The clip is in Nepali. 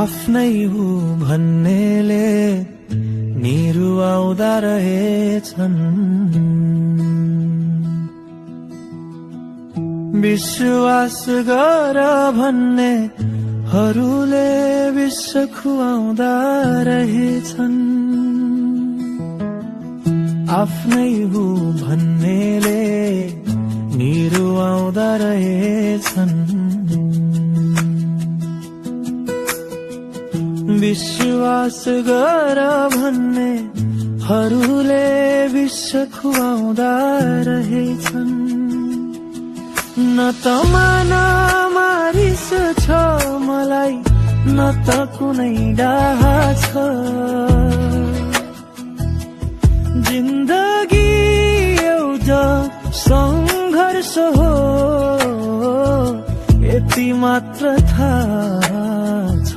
आफ्नै हो भन्नेले निरुवाउँदा रहेछन्। विश्वास गर भन्नेहरूले विष खुवाउँदा रहेछन्। आफ्नै हो भन्नेले निरुवाउँदा रहेछन्। विश्वास गर भन्नेहरूले विष खुवाउँदा रहेछन्। न त मारिस छ मलाई, न त कुनै डाह छ। जिन्दगी एउटा सङ्घर्ष हो, यति मात्र थाहा छ।